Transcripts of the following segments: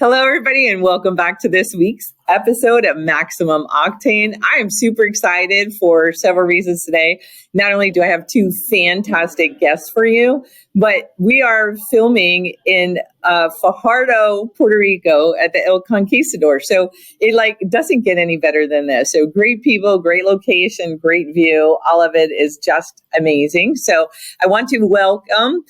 Hello, everybody, and welcome back to this week's episode of Maximum Octane. I am super excited for several reasons today. Not only do I have two fantastic guests for you, but we are filming in Fajardo, Puerto Rico at the El Conquistador. So it doesn't get any better than this. So great people, great location, great view. All of it is just amazing. So I want to welcome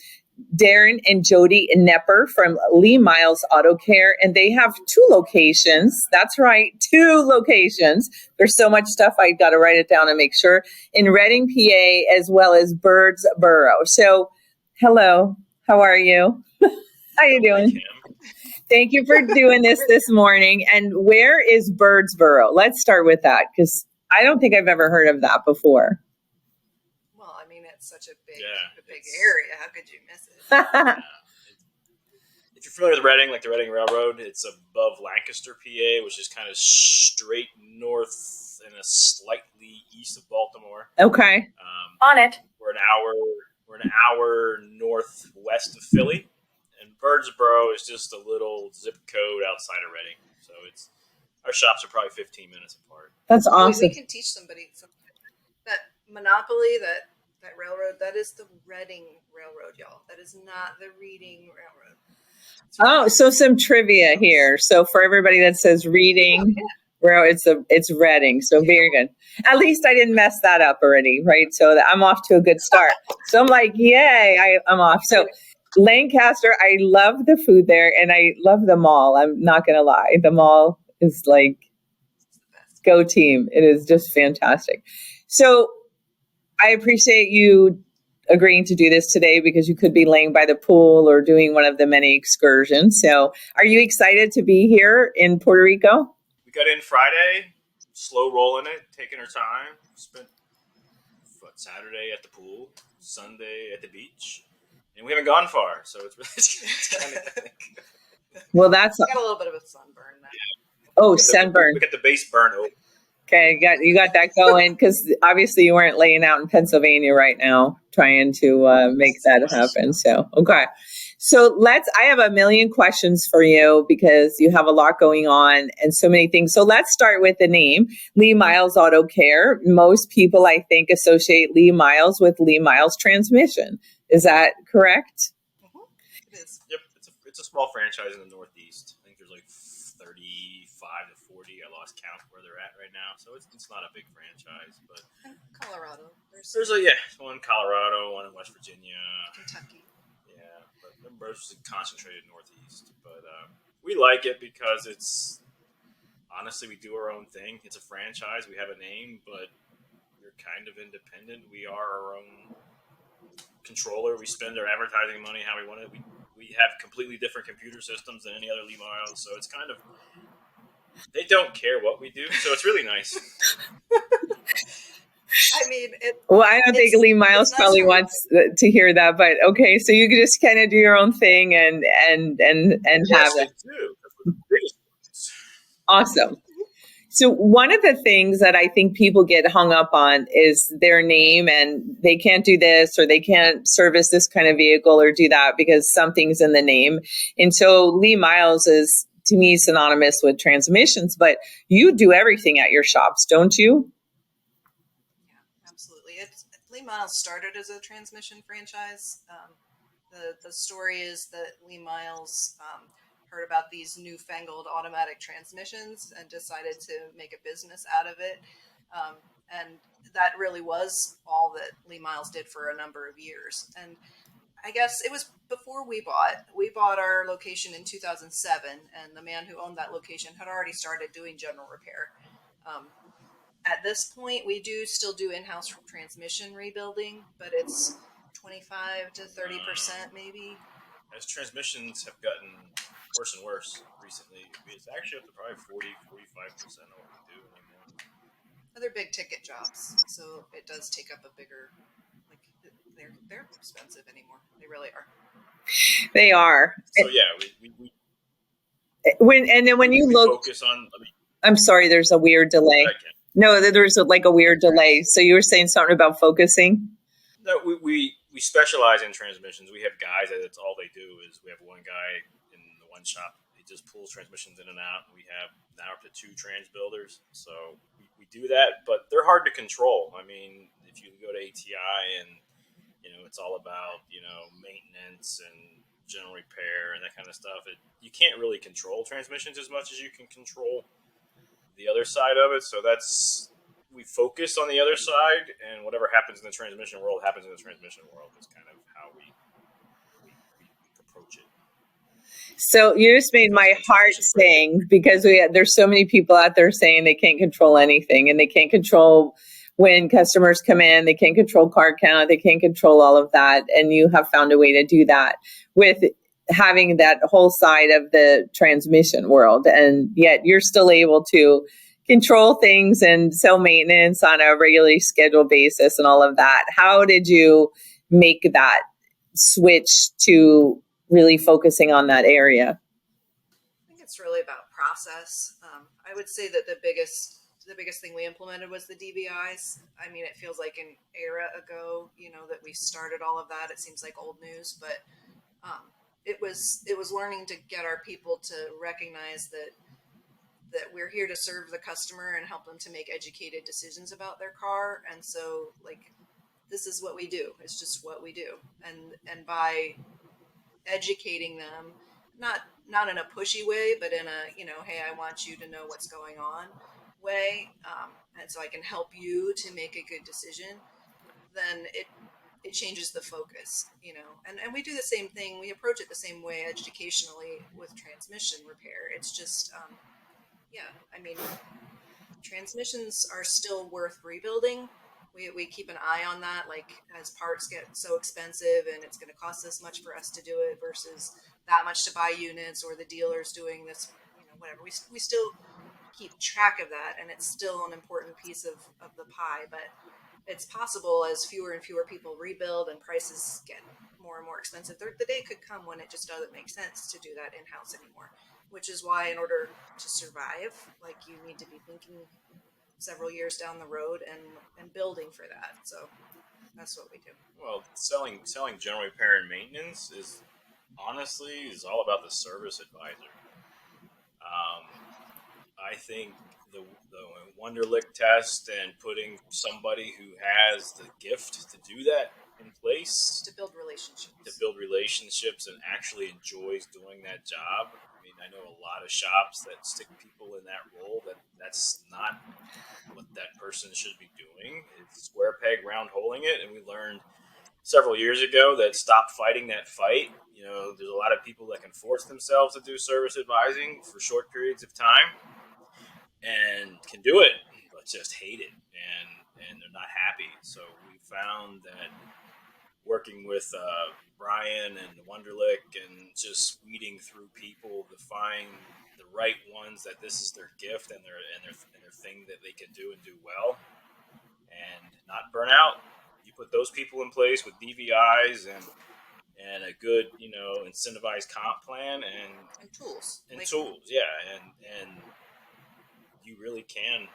Darren and Jodi and Knepper from Myles Auto Care, and they have two locations. That's right, two locations. There's so much stuff, I got to write it down and make sure. In Reading, PA, as well as Birdsboro. So, hello, how are you? How you doing? Thank you for doing this morning. And where is Birdsboro? Let's start with that, because I don't think I've ever heard of that before. Well, I mean, it's such a big area. How could you miss it? If you're familiar with Reading, like the Reading Railroad, it's above Lancaster, PA, which is kind of straight north and a slightly east of Baltimore. Okay. On it. We're an hour northwest of Philly, and Birdsboro is just a little zip code outside of Reading. So our shops are probably 15 minutes apart. That's awesome. We can teach somebody that monopoly, that railroad, that is the Reading Railroad, y'all. That is not the Reading Railroad. Oh, so some trivia here. So for everybody that says Reading, it's Reading. So very good. At least I didn't mess that up already, right? So I'm off to a good start. So I'm like, yay, I'm off. So Lancaster, I love the food there, and I love the mall. I'm not going to lie. The mall is like, go team. It is just fantastic. So I appreciate you agreeing to do this today, because you could be laying by the pool or doing one of the many excursions. So are you excited to be here in Puerto Rico? We got in Friday, slow rolling it, taking our time. Spent Saturday at the pool, Sunday at the beach, and we haven't gone far, so it's really kind of Well, that's got a little bit of a sunburn now. Oh, sunburn. We got the base burn open. Okay, you got that going, because obviously you weren't laying out in Pennsylvania right now trying to make that happen. So, okay. So I have a million questions for you, because you have a lot going on and so many things. So let's start with the name, Myles Auto Care. Most people, I think, associate Myles with Myles Transmission. Is that correct? Mm-hmm. It is. Yep, it's a small franchise in the Northeast. I think there's like 35 to 40. I lost count where they're at right now, so it's not a big franchise. But Colorado. There's one in Colorado, one in West Virginia, Kentucky. Yeah, but they're mostly concentrated Northeast. But we like it because honestly, we do our own thing. It's a franchise. We have a name, but we're kind of independent. We are our own controller. We spend our advertising money how we want it. We have completely different computer systems than any other Myles, so it's kind of, they don't care what we do, so it's really nice. I mean, I don't think Myles probably wants to hear that, but okay, so you can just kind of do your own thing and have it. Awesome. So one of the things that I think people get hung up on is their name, and they can't do this or they can't service this kind of vehicle or do that because something's in the name. And so Myles is, to me, synonymous with transmissions, but you do everything at your shops, don't you? Yeah, absolutely. Myles started as a transmission franchise. The story is that Myles heard about these newfangled automatic transmissions and decided to make a business out of it. And that really was all that Myles did for a number of years. And I guess it was before we bought our location in 2007, and the man who owned that location had already started doing general repair. At this point, we still do in-house transmission rebuilding, but it's 25 to 30% maybe. As transmissions have gotten worse and worse recently, it's actually up to probably 40-45% of what we do anymore. They're big ticket jobs, so it does take up a bigger, they're expensive anymore. They really are. They are. So yeah, we when you look, focus on. I'm sorry, there's a weird delay. No, there's a weird delay. So you were saying something about focusing? No, we specialize in transmissions. We have guys that's all they do is we have one guy in the one shop. It just pulls transmissions in and out. We have now up to 2 trans builders, so we do that, but they're hard to control. I mean, if you go to ATI and it's all about maintenance and general repair and that kind of stuff. You can't really control transmissions as much as you can control the other side of it. So we focus on the other side, and whatever happens in the transmission world happens in the transmission world. Is kind of how we approach it. So you just made my heart sing, because there's so many people out there saying they can't control anything, and they can't control when customers come in, they can't control car count, they can't control all of that. And you have found a way to do that with having that whole side of the transmission world. And yet you're still able to control things and sell maintenance on a regularly scheduled basis and all of that. How did you make that switch to really focusing on that area? I think it's really about process. I would say that the biggest thing we implemented was the DVIs. I mean, it feels like an era ago, that we started all of that. It seems like old news, but it was learning to get our people to recognize that we're here to serve the customer and help them to make educated decisions about their car. And so, this is what we do. It's just what we do. And by educating them, not in a pushy way, but in a, hey, I want you to know what's going on way, and so I can help you to make a good decision, then it changes the focus, and we do the same thing. We approach it the same way educationally with transmission repair. It's just, I mean, transmissions are still worth rebuilding. We keep an eye on that, as parts get so expensive and it's going to cost this much for us to do it versus that much to buy units, or the dealer's doing this, whatever. We still keep track of that, and it's still an important piece of the pie. But it's possible, as fewer and fewer people rebuild and prices get more and more expensive, the day could come when it just doesn't make sense to do that in-house anymore, which is why, in order to survive, you need to be thinking several years down the road and building for that. So that's what we do. Well, selling general repair and maintenance is all about the service advisor. I think the Wonderlic test and putting somebody who has the gift to do that in place, to build relationships and actually enjoys doing that job. I mean, I know a lot of shops that stick people in that role that's not what that person should be doing. It's square peg round holing it, and we learned several years ago that stop fighting that fight. There's a lot of people that can force themselves to do service advising for short periods of time and can do it, but just hate it, and they're not happy. So we found that working with Brian and Wonderlic and just weeding through people to find the right ones that this is their gift and their thing that they can do and do well and not burn out. You put those people in place with DVIs and a good, incentivized comp plan and tools. Tools, yeah, and you really can.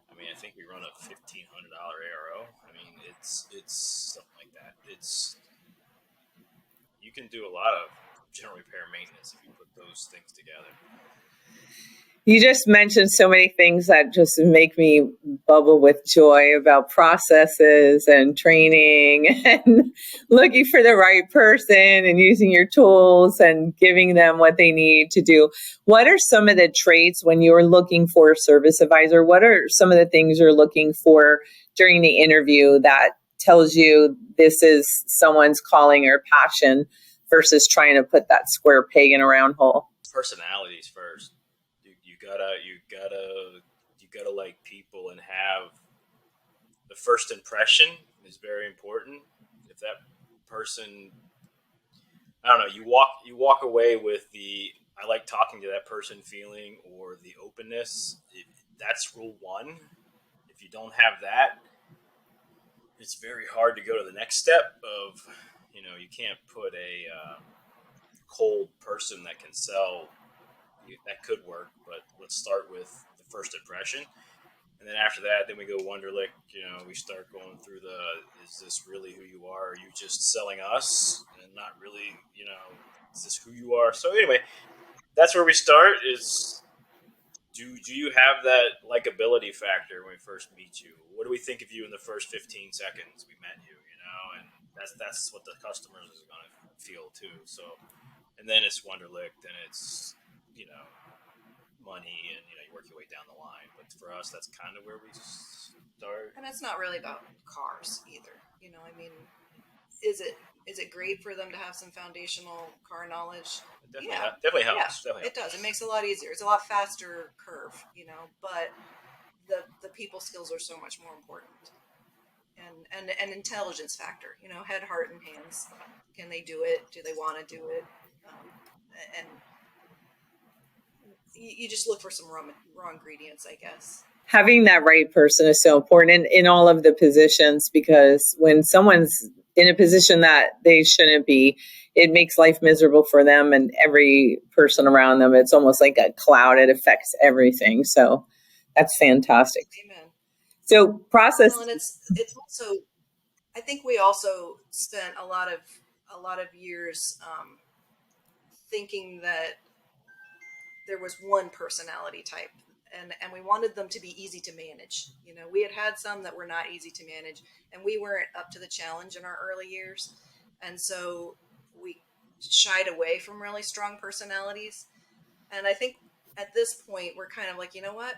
I mean, I think we run a $1,500 ARO. I mean, it's something like that. You can do a lot of general repair maintenance if you put those things together. You just mentioned so many things that just make me bubble with joy about processes and training and looking for the right person and using your tools and giving them what they need to do. What are some of the traits when you're looking for a service advisor? What are some of the things you're looking for during the interview that tells you this is someone's calling or passion versus trying to put that square peg in a round hole? Personalities first. You gotta like people and have the first impression is very important. If that person, I don't know, you walk away with the I like talking to that person feeling, or the openness. That's rule one. If you don't have that, it's very hard to go to the next step of, you can't put a cold person that can sell. That could work, but let's start with the first impression. And then after that, then we go Wonderlic. We start going through is this really who you are? Are you just selling us and not really, is this who you are? So anyway, that's where we start. Is do you have that likability factor when we first meet you? What do we think of you in the first 15 seconds we met you? You know, and that's what the customers is going to feel too. So, and then it's Wonderlicked, and it's you know money, and you work your way down the line. But for us, that's kind of where we start. And it's not really about cars either. I mean, is it great for them to have some foundational car knowledge? Definitely helps. Yeah, it does. It makes it a lot easier. It's a lot faster curve, but the people skills are so much more important. And intelligence factor, head, heart, and hands. Can they do it? Do they want to do it? And you just look for some raw ingredients, I guess. Having that right person is so important in all of the positions, because when someone's in a position that they shouldn't be, it makes life miserable for them and every person around them. It's almost like a cloud. It affects everything. So that's fantastic. Amen. So process. Well, and it's also, I think we also spent a lot of years thinking that there was one personality type, and we wanted them to be easy to manage. We had some that were not easy to manage, and we weren't up to the challenge in our early years, and so we shied away from really strong personalities. And I think at this point we're kind of like, you know what,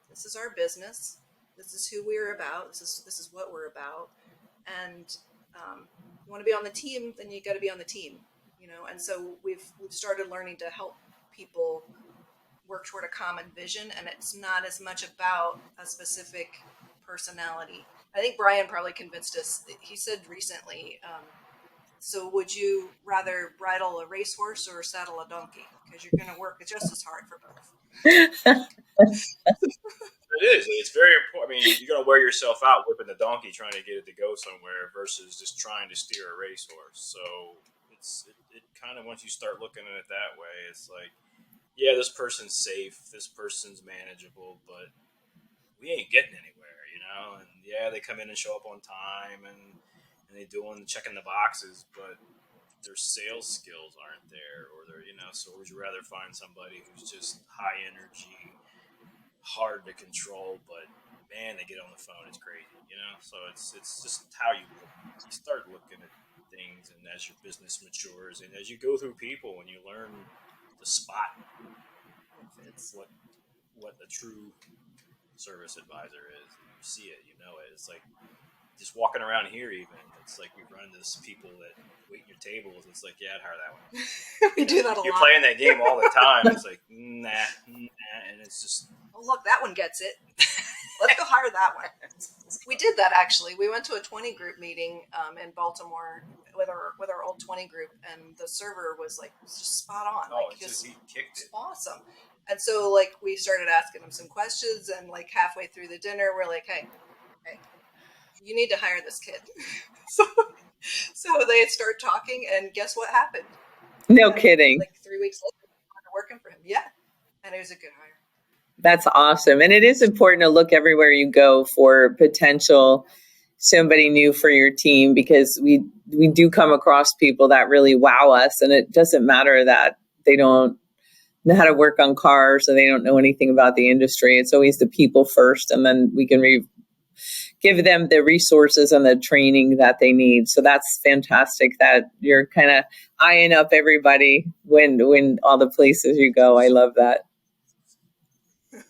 this is our business, this is who we're about, this is what we're about, and you want to be on the team, then you got to be on the team. And so we've started learning to help people work toward a common vision, and it's not as much about a specific personality. I think Brian probably convinced us. He said recently, so would you rather bridle a racehorse or saddle a donkey? Because you're going to work just as hard for both. It is. It's very important. I mean, you're going to wear yourself out whipping the donkey trying to get it to go somewhere versus just trying to steer a racehorse. So it kind of, once you start looking at it that way, it's like, yeah, this person's safe, this person's manageable, but we ain't getting anywhere, And yeah, they come in and show up on time, and they checking the boxes, but their sales skills aren't there, or they're So would you rather find somebody who's just high energy, hard to control, but man, they get on the phone, it's crazy, So it's just how you start looking at things, and as your business matures, and as you go through people, and you learn the spot what a true service advisor is. You see it, you know it. It's like just walking around here, even. It's like we run into people that wait your tables. It's like, yeah, I'd hire that one. We do that a lot. You're playing that game all the time. It's like, nah, and it's just. Oh, look, that one gets it. Let's go hire that one. We did that, actually. We went to a 20 group meeting in Baltimore with our old 20 group, and the server was just spot on. Oh, he kicked it. Awesome. And so we started asking him some questions, and halfway through the dinner, we're like, hey, you need to hire this kid. so they start talking, and guess what happened? No kidding. 3 weeks later, we started working for him. Yeah. And it was a good hire. That's awesome. And it is important to look everywhere you go for potential somebody new for your team, because we do come across people that really wow us, and it doesn't matter that they don't know how to work on cars or they don't know anything about the industry. It's always the people first, and then we can give them the resources and the training that they need. So that's fantastic that you're kind of eyeing up everybody when all the places you go. I love that.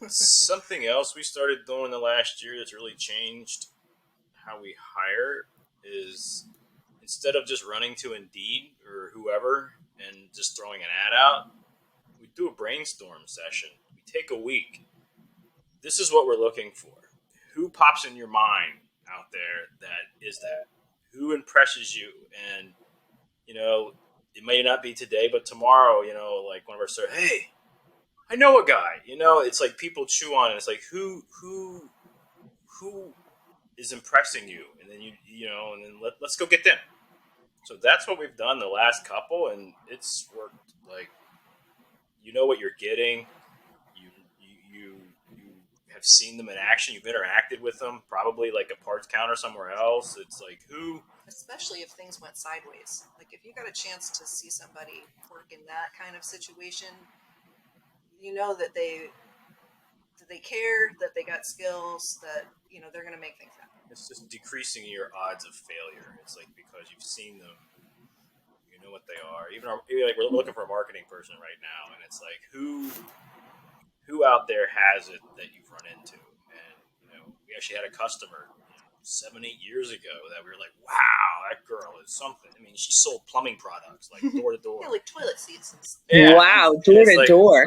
Something else we started doing the last year that's really changed how we hire is, instead of just running to Indeed or whoever and just throwing an ad out, we do a brainstorm session. We take a week. This is what we're looking for. Who pops in your mind out there that is that? Who impresses you? And, it may not be today, but tomorrow, like one of our stars, hey, I know a guy. It's like people chew on it. It's like who is impressing you, and then and then let's go get them. So that's what we've done the last couple, and it's worked. Like, you know what you're getting. You have I've seen them in action. You've interacted with them, probably like a parts counter somewhere else. It's like, who? Especially if things went sideways. Like if you got a chance to see somebody work in that kind of situation, you know that they care, that they got skills, that they're going to make things happen. It's just decreasing your odds of failure. It's like because you've seen them, you know what they are. Even like we're looking for a marketing person right now, and it's like who out there has it that you've run into. And we actually had a customer 7-8 years ago that we were like, wow, that girl is something. I mean, she sold plumbing products like door to door. Yeah, like toilet seats and stuff. Yeah. Wow, door to door.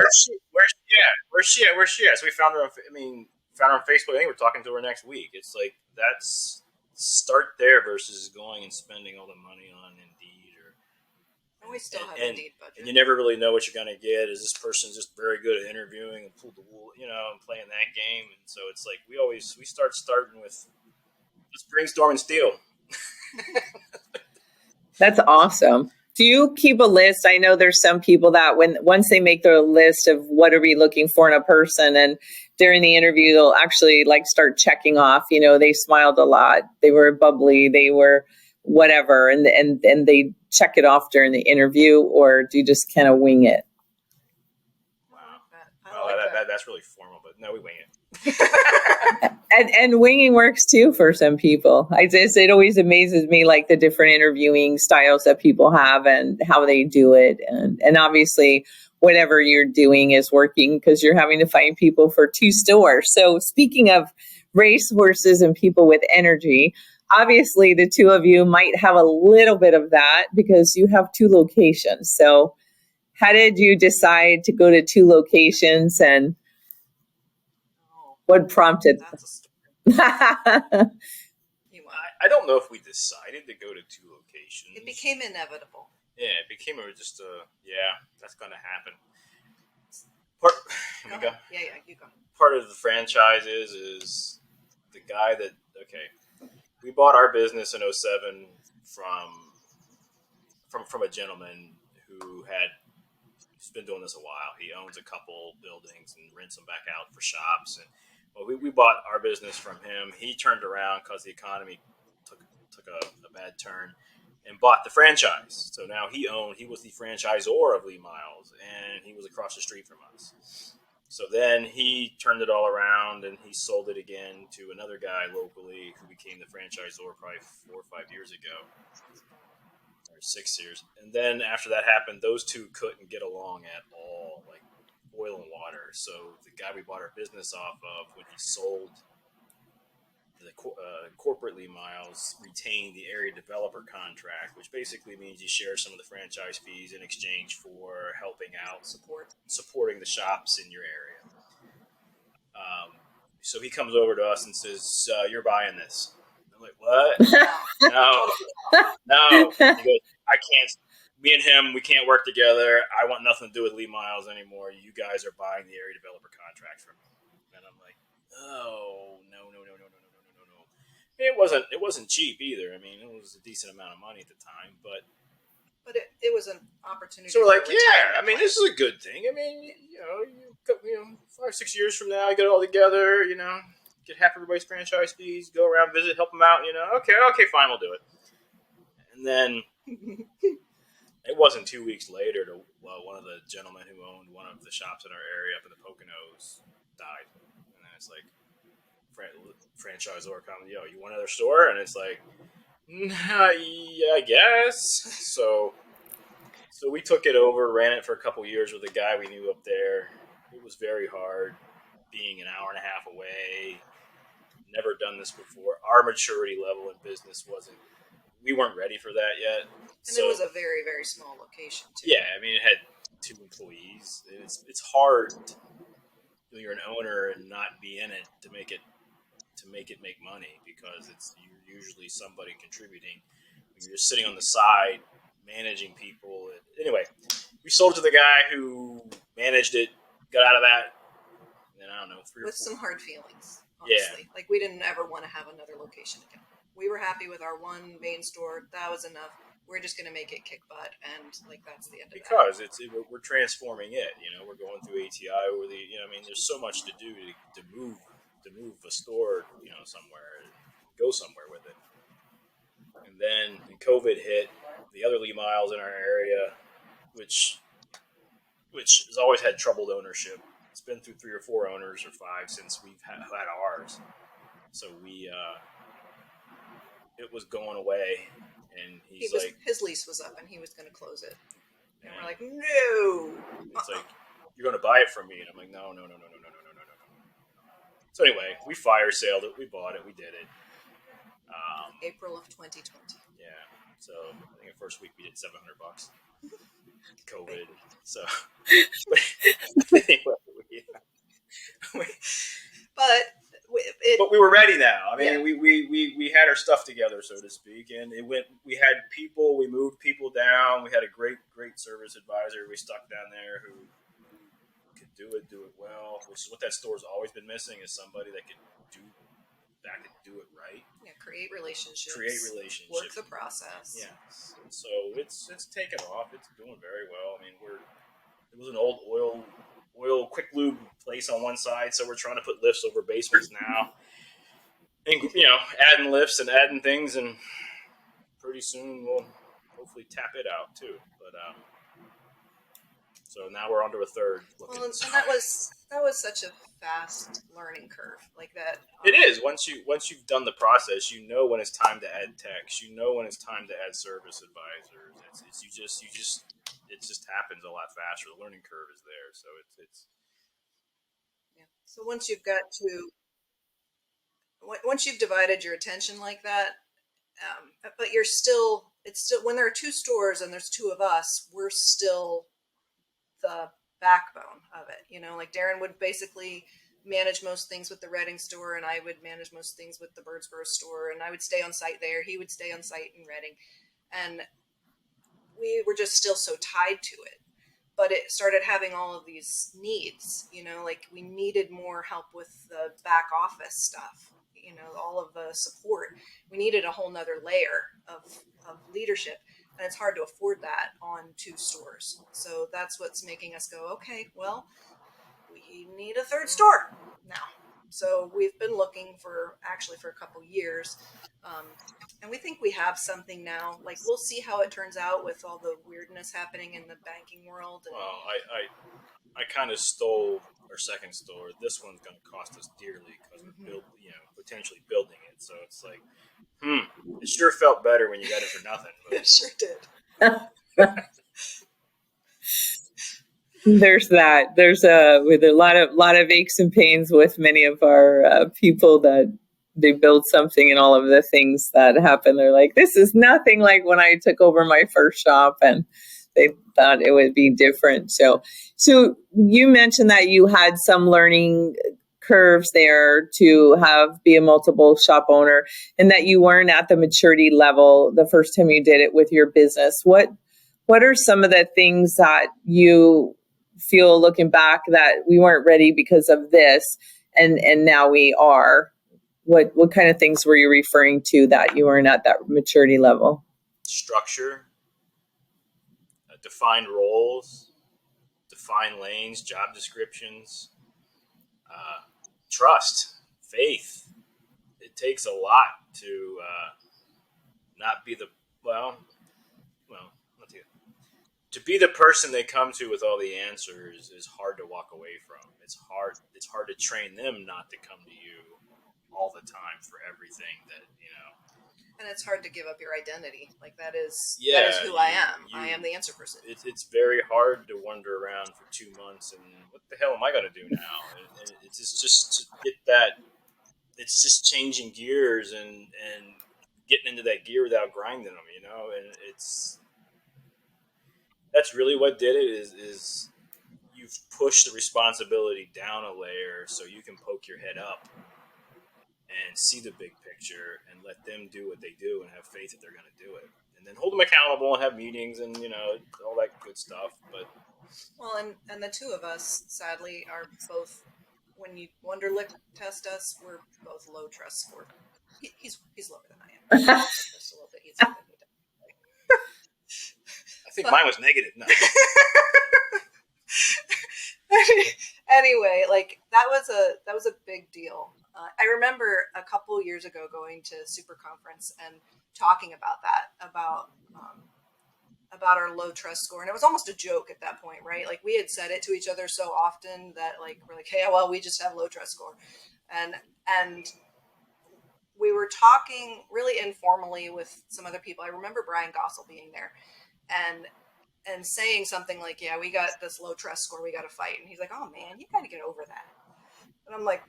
Where's she at? So we found her on Facebook. I think we're talking to her next week. It's like that's start there versus going and spending all the money on Indeed and we still have Indeed budget. And you never really know what you're going to get. Is this person just very good at interviewing and pull the wool, and playing that game? And so it's like we starting with let's brainstorm and steal. That's awesome. Do you keep a list? I know there's some people that once they make their list of what are we looking for in a person, and during the interview, they'll actually like start checking off, they smiled a lot, they were bubbly, they were whatever, and they check it off during the interview, or do you just kind of wing it? Wow. That's really formal, but no, we wing it. And winging works too for some people. It always amazes me, like the different interviewing styles that people have and how they do it. And obviously whatever you're doing is working because you're having to find people for 2 stores. So speaking of racehorses and people with energy, obviously the 2 of you might have a little bit of that because you have 2 locations. So how did you decide to go to 2 locations, and what prompted? That's a story. I don't know if we decided to go to 2 locations. It became inevitable. Yeah, it became that's going to happen. Go. Yeah, you go. Part of the franchise is the guy that, we bought our business in 2007 from a gentleman who he's been doing this a while. He owns a couple buildings and rents them back out for shops. And we bought our business from him. He turned around because the economy took a bad turn and bought the franchise. So now he was the franchisor of Lee Myles, and he was across the street from us. So then he turned it all around and he sold it again to another guy locally who became the franchisor probably 4 or 5 years ago. Or 6 years. And then after that happened, those 2 couldn't get along at all, like oil and water. So the guy we bought our business off of, when he sold the corporately, Myles retained the area developer contract, which basically means you share some of the franchise fees in exchange for helping out, supporting the shops in your area. So he comes over to us and says, "You're buying this." I'm like, "What?" No. He goes, "I can't. Me and him, we can't work together. I want nothing to do with Lee Myles anymore. You guys are buying the area developer contract from me." And I'm like, "Oh, no. It wasn't cheap either. I mean, it was a decent amount of money at the time, but it was an opportunity. So we're like, yeah. I mean, this is a good thing. I mean, you 5-6 years from now, you get it all together. Get half everybody's franchise fees, go around, visit, help them out. Okay, fine, we'll do it." And then it wasn't 2 weeks later one of the gentlemen who owned one of the shops in our area up in the Poconos died. And then it's like, franchisor comes, "You want another store?" And it's like, "Nah, yeah, I guess." So we took it over, ran it for a couple years with a guy we knew up there. It was very hard being an hour and a half away. Never done this before. Our maturity level in business we weren't ready for that yet. And it was a very, very small location too. Yeah, I mean, it had 2 employees. It's hard when you're an owner and not be in it to make it make money, because you're usually somebody contributing. You're just sitting on the side managing people. Anyway, we sold it to the guy who managed it, got out of that, and then I don't know, 3 or 4. With some hard feelings, honestly. Yeah. Like we didn't ever want to have another location again. We were happy with our one main store. That was enough. We're just going to make it kick butt, and that's the end of it. Because we're transforming it. We're going through ATI over there's so much to do to move to move a store, somewhere, and go somewhere with it. And then when COVID hit, the other Lee Myles in our area, which has always had troubled ownership. It's been through 3 or 4 owners or 5 since we've had ours. So it was going away, and his lease was up, and he was going to close it. And we're like, no. It's like, you're going to buy it from me, and I'm like, no. So anyway, we fire sailed it, we bought it, we did it. April of 2020. Yeah. So I think the first week we did $700. COVID. So, but we were ready now. I mean, we had our stuff together, so to speak, and it went. We had people. We moved people down. We had a great service advisor we stuck down there who could do it well, which is what that store's always been missing, is somebody that could do it right. Yeah, create relationships. Work the process. Yes. And so it's taken off. It's doing very well. I mean, it was an old oil quick lube place on one side, so we're trying to put lifts over basements now. And adding lifts and adding things, and pretty soon we'll hopefully tap it out too. But so now we're onto a third. Well, and that was such a fast learning curve, like that. It is. Once you've done the process, when it's time to add techs. When it's time to add service advisors. It just happens a lot faster. The learning curve is there, so it's. Yeah. So once you've divided your attention like that, but it's still when there are 2 stores and there's 2 of us, we're still the backbone of it. Like Darren would basically manage most things with the Reading store, and I would manage most things with the Birdsboro store, and I would stay on site there. He would stay on site in Reading, and we were just still so tied to it. But it started having all of these needs, like we needed more help with the back office stuff, all of the support. We needed a whole nother layer of leadership, and it's hard to afford that on 2 stores. So that's what's making us go, okay, well, we need a 3rd store now. So we've been looking for a couple years. And we think we have something now. Like, we'll see how it turns out with all the weirdness happening in the banking world. And well, I kind of stole our 2nd store. This one's going to cost us dearly because we're potentially building it. So it's like, it sure felt better when you got it for nothing. But. It sure did. There's that. There's with a lot of aches and pains with many of our people that they build something, and all of the things that happen. They're like, this is nothing like when I took over my first shop, and they thought it would be different. So you mentioned that you had some learning curves there to be a multiple shop owner, and that you weren't at the maturity level the first time you did it with your business. What are some of the things that you feel looking back that we weren't ready because of this, and now we are? What kind of things were you referring to that you weren't at that maturity level? Structure, defined roles, defined lanes, job descriptions, trust, faith. It takes a lot to not be to be the person they come to with all the answers is hard to walk away from. It's hard to train them not to come to you all the time for everything that. And it's hard to give up your identity. Like that is who I am. I am the answer person. It's very hard to wander around for 2 months and what the hell am I going to do now? And it's just to get that. It's just changing gears and getting into that gear without grinding them, And that's really what did it. Is you've pushed the responsibility down a layer so you can poke your head up and see the big picture and let them do what they do and have faith that they're going to do it. And then hold them accountable and have meetings and, all that good stuff. But and the 2 of us, sadly, are both, when you Wonderlic test us, we're both low trust score. He's lower than I am. Just a little bit easier than he does. I think mine was negative. No. Anyway, like that was a big deal. I remember a couple years ago going to Super Conference and talking about that, about our low trust score, and it was almost a joke at that point, right? Like we had said it to each other so often that like we're like, hey, well, we just have low trust score, and we were talking really informally with some other people. I remember Brian Gossel being there, and saying something like, yeah, we got this low trust score, we got to fight. And he's like, oh man, you got to get over that. And I'm like,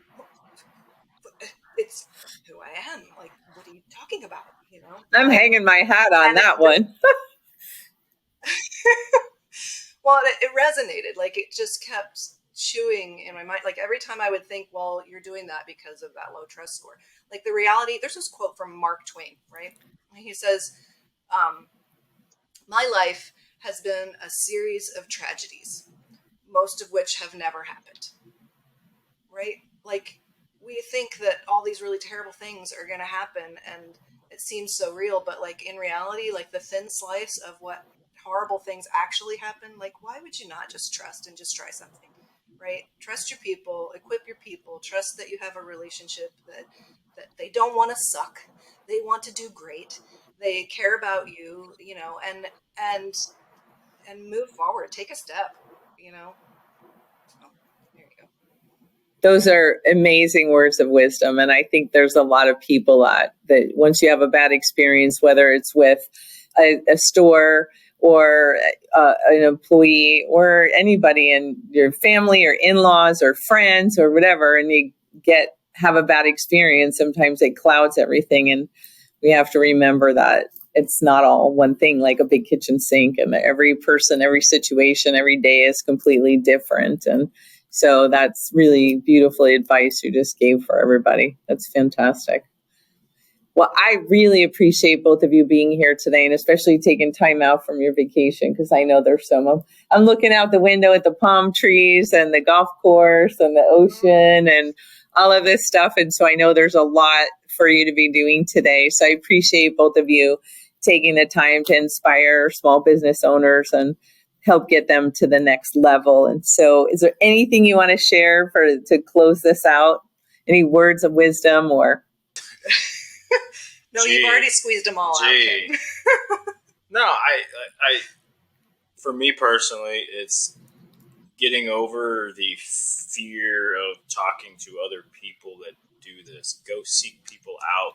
it's who I am. Like, what are you talking about? You know, I'm hanging my hat on that one. Well, it resonated. Like it just kept chewing in my mind. Like every time I would think, well, you're doing that because of that low trust score. Like the reality, there's this quote from Mark Twain, right? He says, my life has been a series of tragedies, most of which have never happened. Right? Like we think that all these really terrible things are going to happen and it seems so real, but like in reality, like the thin slice of what horrible things actually happen, like why would you not just trust and just try something? Right? Trust your people, equip your people, trust that you have a relationship that they don't want to suck. They want to do great. They care about you, you know, and move forward, take a step, you know. So, there you go. Those are amazing words of wisdom. And I think there's a lot of people that once you have a bad experience, whether it's with a store or an employee or anybody in your family or in-laws or friends or whatever, and you have a bad experience, sometimes it clouds everything. And we have to remember that it's not all one thing, like a big kitchen sink, and every person, every situation, every day is completely different. And so that's really beautiful advice you just gave for everybody. That's fantastic. Well, I really appreciate both of you being here today, and especially taking time out from your vacation, because I know there's I'm looking out the window at the palm trees and the golf course and the ocean and all of this stuff. And so I know there's a lot for you to be doing today. So I appreciate both of you taking the time to inspire small business owners and help get them to the next level. And so is there anything you want to share to close this out? Any words of wisdom or... No, you've already squeezed them all out. No, I, for me personally, it's getting over the fear of talking to other people that do this. Go seek people out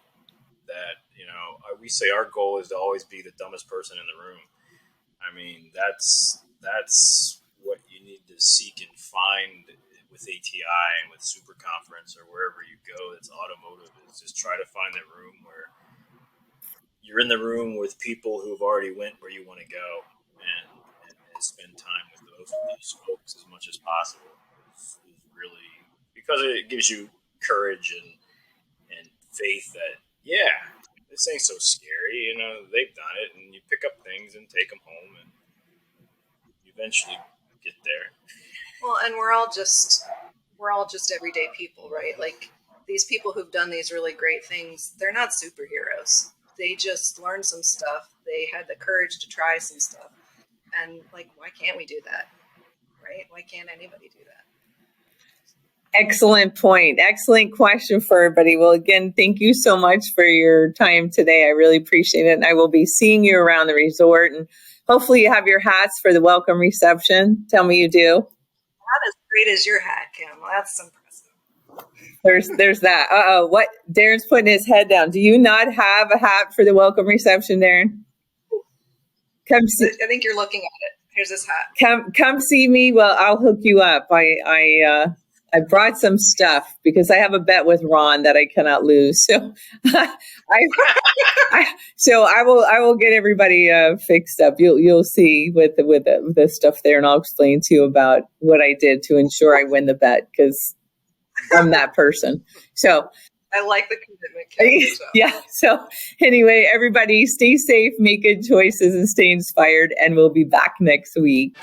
that, you know, we say our goal is to always be the dumbest person in the room. I mean, that's what you need to seek and find with ATI and with Super Conference or wherever you go that's automotive, is just try to find the room where you're in the room with people who've already went where you want to go and spend time with those folks as much as possible is really, because it gives you courage and faith that, yeah, this ain't so scary, you know, they've done it, and you pick up things and take them home and you eventually get there. Well, and we're all just everyday people, right? Like these people who've done these really great things, they're not superheroes. They just learned some stuff. They had the courage to try some stuff. And like, why can't we do that? Right? Why can't anybody do that? Excellent point. Excellent question for everybody. Well, again, thank you so much for your time today. I really appreciate it. And I will be seeing you around the resort, and hopefully you have your hats for the welcome reception. Tell me you do. Not as great as your hat, Kim. Well, that's impressive. There's that. What? Darren's putting his head down. Do you not have a hat for the welcome reception, Darren? Come see. I think you're looking at it. Here's this hat. Come see me. Well, I'll hook you up. I brought some stuff because I have a bet with Ron that I cannot lose. So I will get everybody fixed up. You'll see with the stuff there, and I'll explain to you about what I did to ensure I win the bet, because I'm that person. So I like the commitment. Yeah. So anyway, everybody stay safe, make good choices, and stay inspired. And we'll be back next week.